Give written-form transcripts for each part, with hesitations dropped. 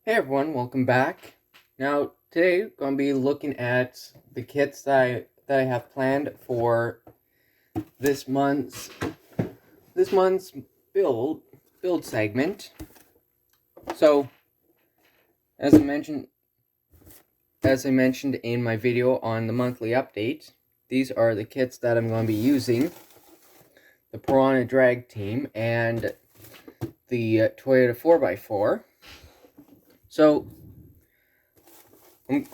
Hey everyone, welcome back. Now today we're going to be looking at the kits that I have planned for this month's this month's build segment. So as I mentioned in my video on the monthly update, these are the kits that I'm going to be using: the Piranha drag team and the Toyota 4x4. So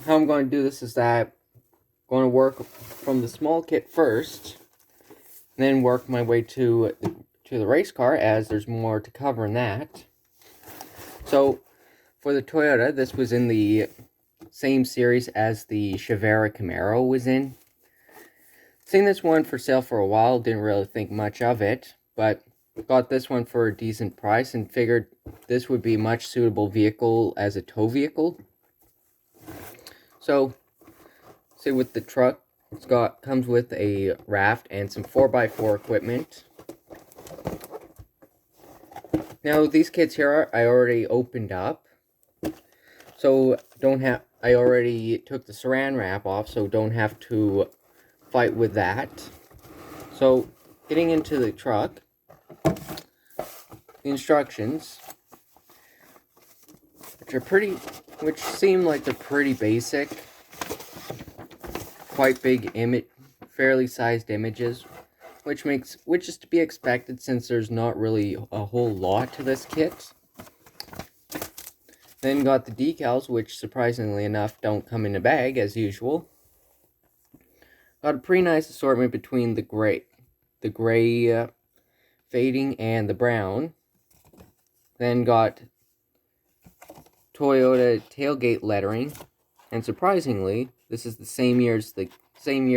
how I'm going to do this is that I'm going to work from the small kit first, then work my way to the race car, as there's more to cover in that. So for the Toyota, this was in the same series as the Chevrolet Camaro was in. Seen this one for sale for a while, didn't really think much of it, but got this one for a decent price and figured this would be a much suitable vehicle as a tow vehicle. So, say with the truck, comes with a raft and some 4x4 equipment. Now these kits here I already opened up, so I already took the saran wrap off, so don't have to fight with that. So getting into the truck, the instructions, which seem like they're pretty basic, quite big fairly sized images, which is to be expected since there's not really a whole lot to this kit. Then got the decals, which surprisingly enough don't come in a bag as usual. Got a pretty nice assortment between the gray fading and the brown. Then got Toyota tailgate lettering, and surprisingly, this is the same year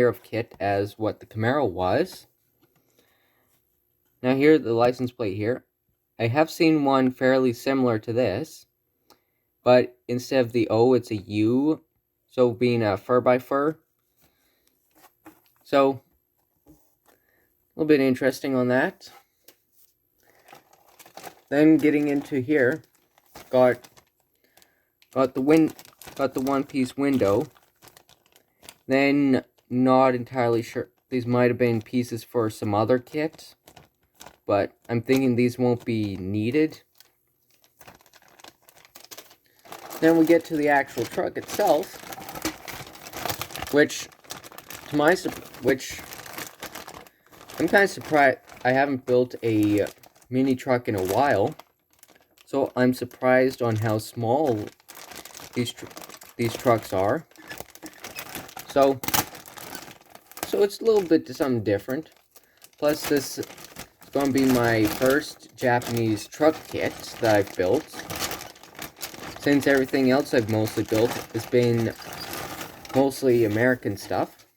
of kit as what the Camaro was. Now here, the license plate here, I have seen one fairly similar to this, but instead of the O, it's a U, so being a fur by fur. So, a little bit interesting on that. Then getting into here, got the one-piece window. Then, not entirely sure, these might have been pieces for some other kit, but I'm thinking these won't be needed. Then we get to the actual truck itself, which I'm kind of surprised. I haven't built a mini truck in a while, so I'm surprised on how small these trucks are. So it's a little bit something different. Plus, this is going to be my first Japanese truck kit that I've built, since everything else I've mostly built has been mostly American stuff.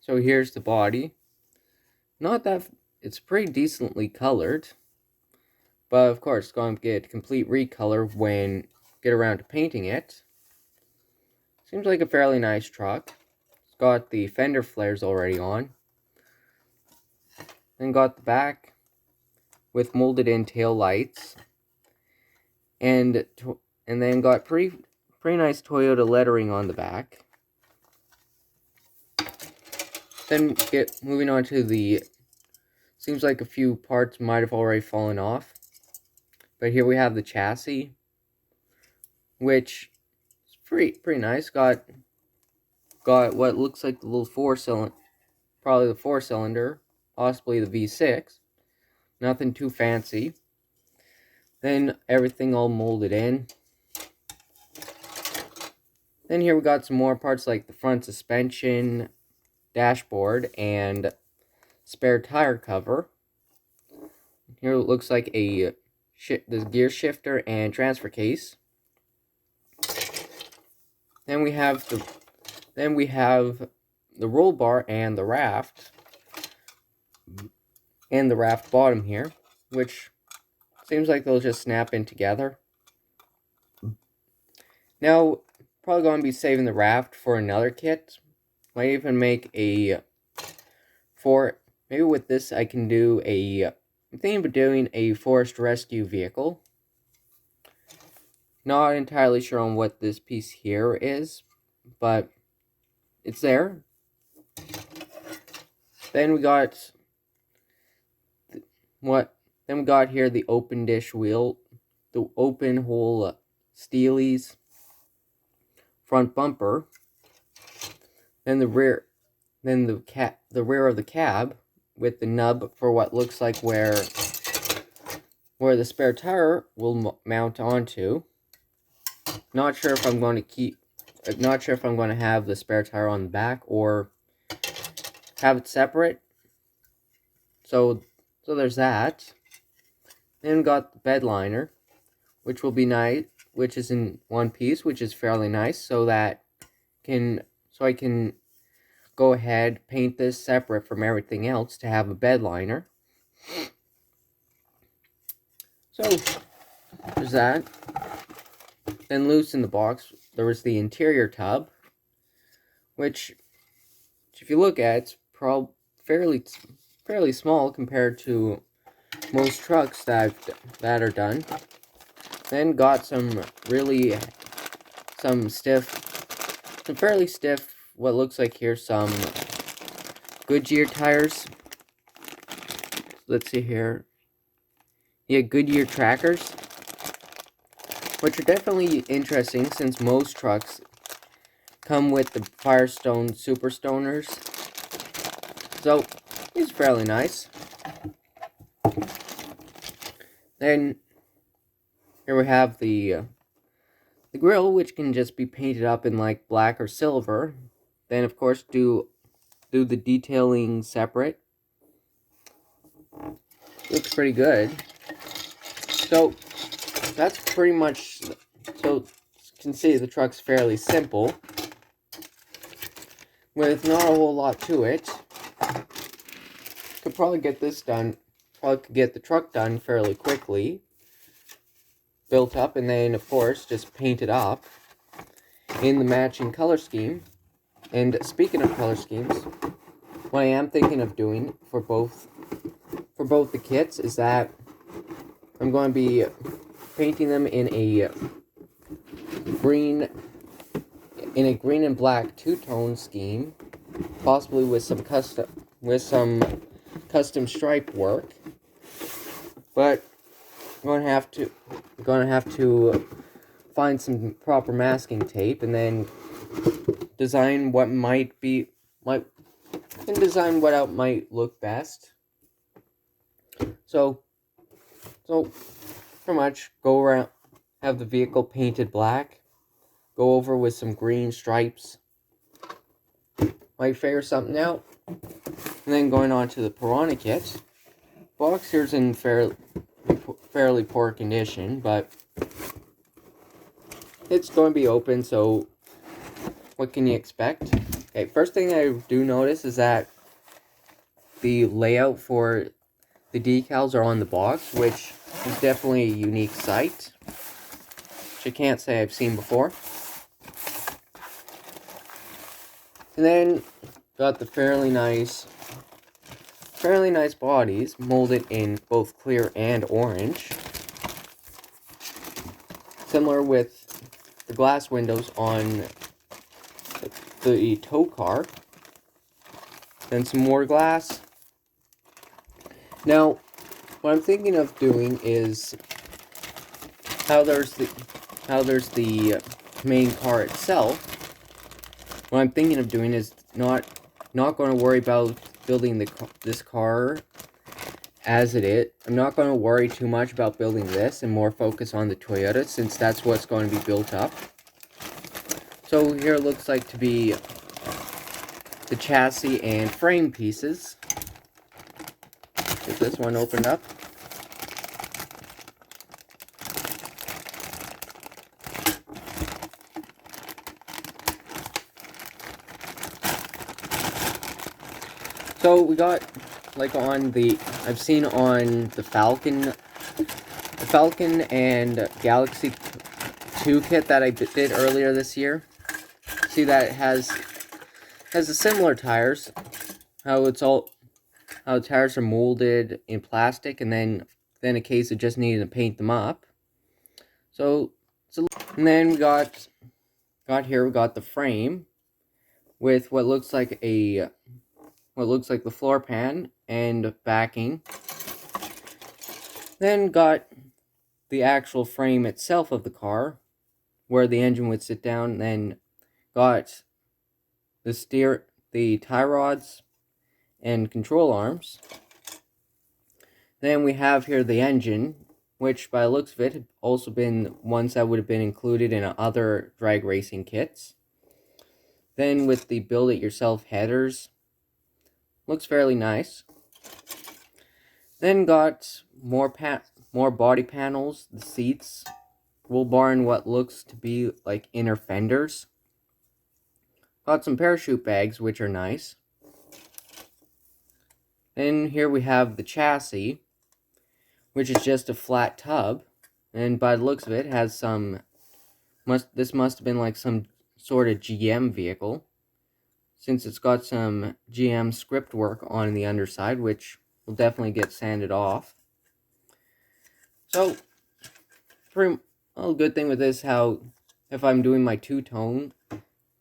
So here's the body. It's pretty decently colored, but of course it's going to get a complete recolor when get around to painting it. Seems like a fairly nice truck. It's got the fender flares already on. Then got the back with molded in tail lights, and then got pretty nice Toyota lettering on the back. Then moving on to seems like a few parts might have already fallen off, but here we have the chassis, which is pretty nice. Got what looks like the little probably the 4-cylinder, possibly the V6. Nothing too fancy. Then everything all molded in. Then here we got some more parts like the front suspension, dashboard, and spare tire cover. Here it looks like the gear shifter and transfer case. Then we have the roll bar and the raft bottom here, which seems like they'll just snap in together. Now, probably going to be saving the raft for another kit. Might even make maybe with this I can do I'm thinking of doing a forest rescue vehicle. Not entirely sure on what this piece here is, but it's there. Then we got Then we got here the open dish wheel, the open hole steelies, front bumper, then the rear of the cab with the nub for what looks like where the spare tire will mount onto. Not sure if I'm going to have the spare tire on the back or have it separate. So there's that. Then got the bed liner, which will be nice, which is in one piece, which is fairly nice, so I can go ahead, paint this separate from everything else to have a bed liner. So there's that. Then loose in the box, there was the interior tub, which if you look at, it's fairly small compared to most trucks that are done. Then got some fairly stiff, what looks like here, some Goodyear tires. Let's see here. Yeah, Goodyear trackers, which are definitely interesting since most trucks come with the Firestone Super Stoners. So, these are fairly nice. Then, here we have the grill, which can just be painted up in like black or silver. Then, of course, do the detailing separate. Looks pretty good. So, that's pretty much, so you can see the truck's fairly simple, with not a whole lot to it. Could probably get this done, could get the truck done fairly quickly, built up, and then of course just paint it up in the matching color scheme. And speaking of color schemes, what I am thinking of doing for both the kits is that I'm going to be painting them in a green and black two-tone scheme, possibly with some custom stripe work. But I'm going to have to find some proper masking tape and then design what might look best. So pretty much go around, have the vehicle painted black, go over with some green stripes, might figure something out, and then going on to the Piranha kit. Box here's in fairly poor condition, but it's going to be open, so what can you expect? Okay, first thing I do notice is that the layout for the decals are on the box, which is definitely a unique sight, which I can't say I've seen before. And then got the fairly nice bodies molded in both clear and orange, similar with the glass windows on the tow car. Then some more glass. Now, what I'm thinking of doing is how there's the main car itself. What I'm thinking of doing is not going to worry about building this car as it is. I'm not going to worry too much about building this and more focus on the Toyota, since that's what's going to be built up. So here it looks like to be the chassis and frame pieces. Get this one opened up. So we got, like, I've seen on the Falcon and Galaxy 2 kit that I did earlier this year. See that it has the similar tires, how the tires are molded in plastic, and then a case of just needing to paint them up. So And then we got the frame with what looks like the floor pan and backing. Then got the actual frame itself of the car, where the engine would sit down. Then got the tie rods and control arms. Then we have here the engine, which by the looks of it had also been ones that would have been included in other drag racing kits. Then with the build it yourself headers, looks fairly nice. Then got more body panels, the seats, roll bar, and what looks to be like inner fenders. Got some parachute bags, which are nice. Then here we have the chassis, which is just a flat tub, and by the looks of it has this must have been like some sort of GM vehicle, since it's got some GM script work on the underside, which will definitely get sanded off. So, good thing with this, how if I'm doing my two-tone,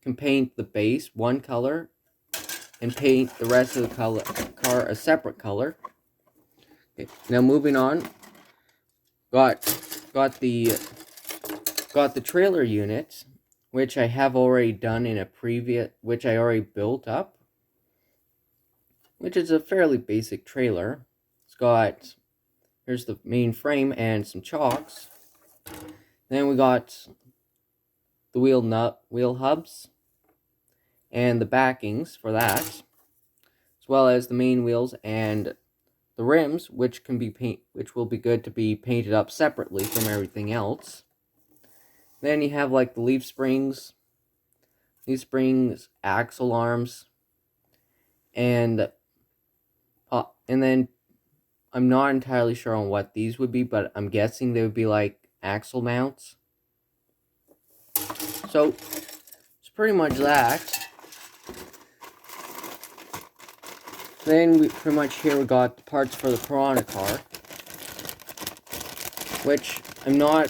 can paint the base one color and paint the rest of the car a separate color. Okay, now moving on, got the trailer unit, which I have already done in which I already built up, which is a fairly basic trailer. Here's the main frame and some chocks. Then we got the wheel hubs and the backings for that, as well as the main wheels and the rims, which will be good to be painted up separately from everything else. Then you have like the leaf springs, axle arms, and then I'm not entirely sure on what these would be, but I'm guessing they would be like axle mounts. So it's pretty much that. Then we got the parts for the Piranha car, which I'm not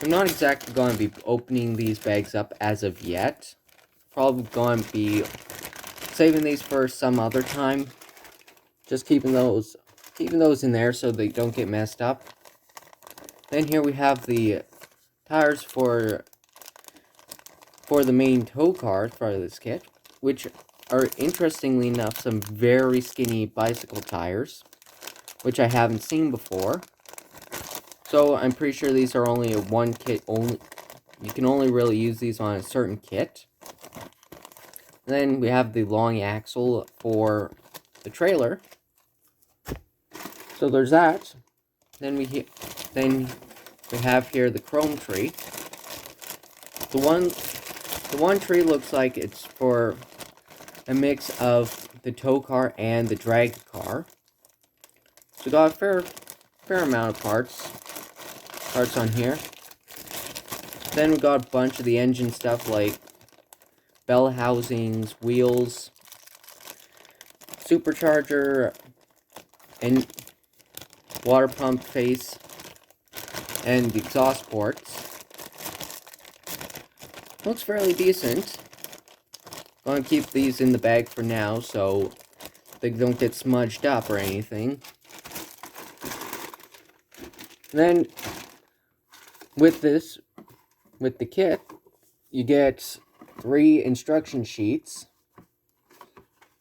exactly going to be opening these bags up as of yet. Probably going to be saving these for some other time. Just keeping those in there so they don't get messed up. Then here we have the tires for the main tow car for this kit, which are interestingly enough some very skinny bicycle tires, which I haven't seen before. So I'm pretty sure these are only a one kit only. You can only really use these on a certain kit. Then we have the long axle for the trailer. So there's that. Then we have here the chrome tree. The one tree looks like it's for a mix of the tow car and the drag car. So we got a fair amount of parts on here. Then we got a bunch of the engine stuff like bell housings, wheels, supercharger, and water pump face, and the exhaust ports. Looks fairly decent. Gonna keep these in the bag for now so they don't get smudged up or anything. Then with the kit, you get 3 instruction sheets.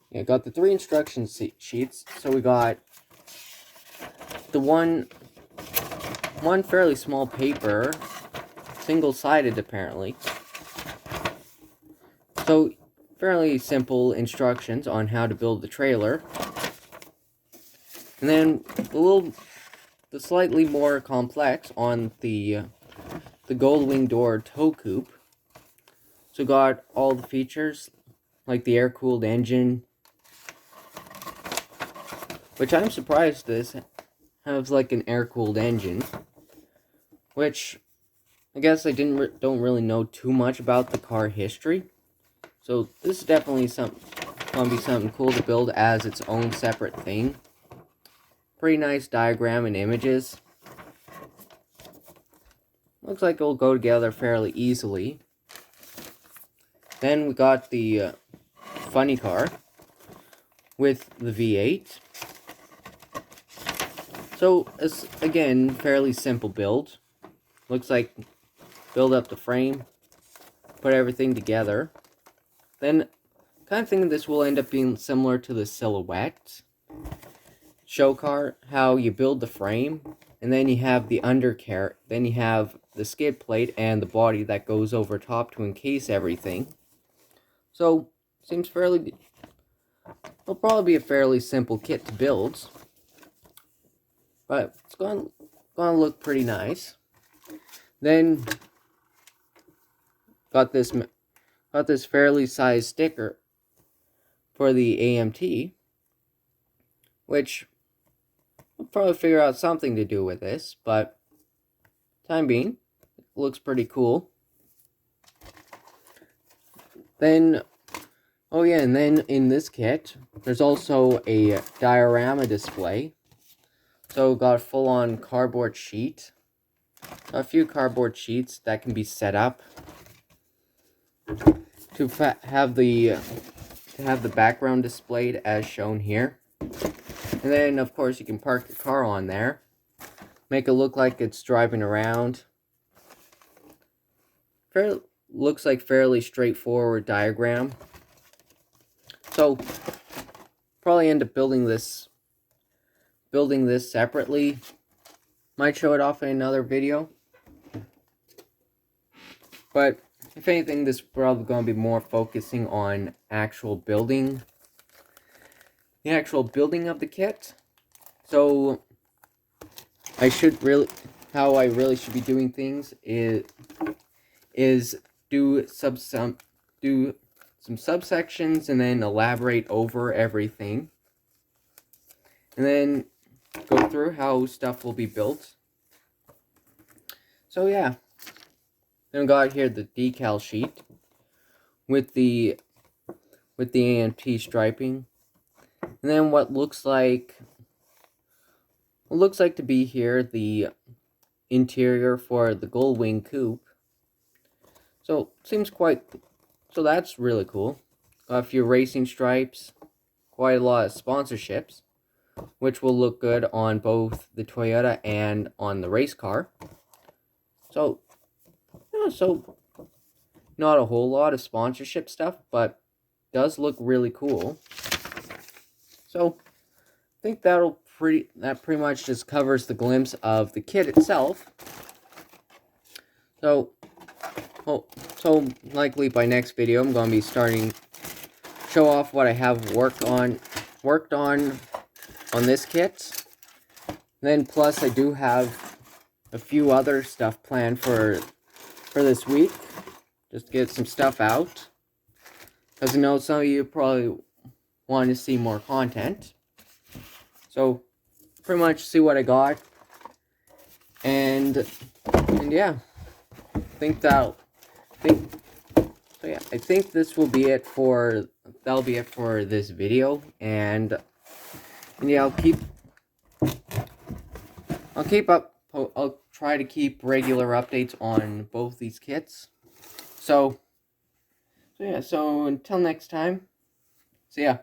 Yeah, got the 3 instruction sheets. So we got the one fairly small paper, single-sided apparently. So fairly simple instructions on how to build the trailer. And then the slightly more complex on the gold wing door tow coupe. So got all the features like the air-cooled engine, which I'm surprised this has like an air-cooled engine, which I guess I don't really know too much about the car history. So this is definitely gonna be something cool to build as its own separate thing. Pretty nice diagram and images. looks like it'll go together fairly easily. Then we got the funny car with the V8. So it's again fairly simple build. Looks like build up the frame, put everything together. Then kind of thinking this will end up being similar to the Silhouette show car, how you build the frame and then you have the undercarriage, then you have the skid plate and the body that goes over top to encase everything. So seems fairly, it'll probably be a fairly simple kit to build, but it's gonna look pretty nice. Then got this fairly sized sticker for the AMT, which I'll probably figure out something to do with this, but time being, it looks pretty cool. Then, oh yeah, and then in this kit, there's also a diorama display. So got a full-on cardboard sheet. A few cardboard sheets that can be set up to have the background displayed as shown here. And then, of course, you can park your car on there. Make it look like it's driving around. Looks like fairly straightforward diagram. So, probably end up building this separately. Might show it off in another video. But, if anything, this is probably going to be more focusing on the actual building of the kit. So how I really should be doing things is do some subsections and then elaborate over everything. And then go through how stuff will be built. So yeah. Then we got here the decal sheet with the AMT striping. And then what looks like to be here the interior for the Gullwing coupe. So so that's really cool. Got a few racing stripes, quite a lot of sponsorships, which will look good on both the Toyota and on the race car. So not a whole lot of sponsorship stuff, but does look really cool. So I think that pretty much just covers the glimpse of the kit itself. So likely by next video I'm going to be show off what I have worked on this kit. And then plus I do have a few other stuff planned for this week, just to get some stuff out, because I know some of you probably want to see more content. So pretty much see what I got, and yeah, I think this will be it for this video, and yeah, I'll try to keep regular updates on both these kits. So yeah, so until next time, see ya.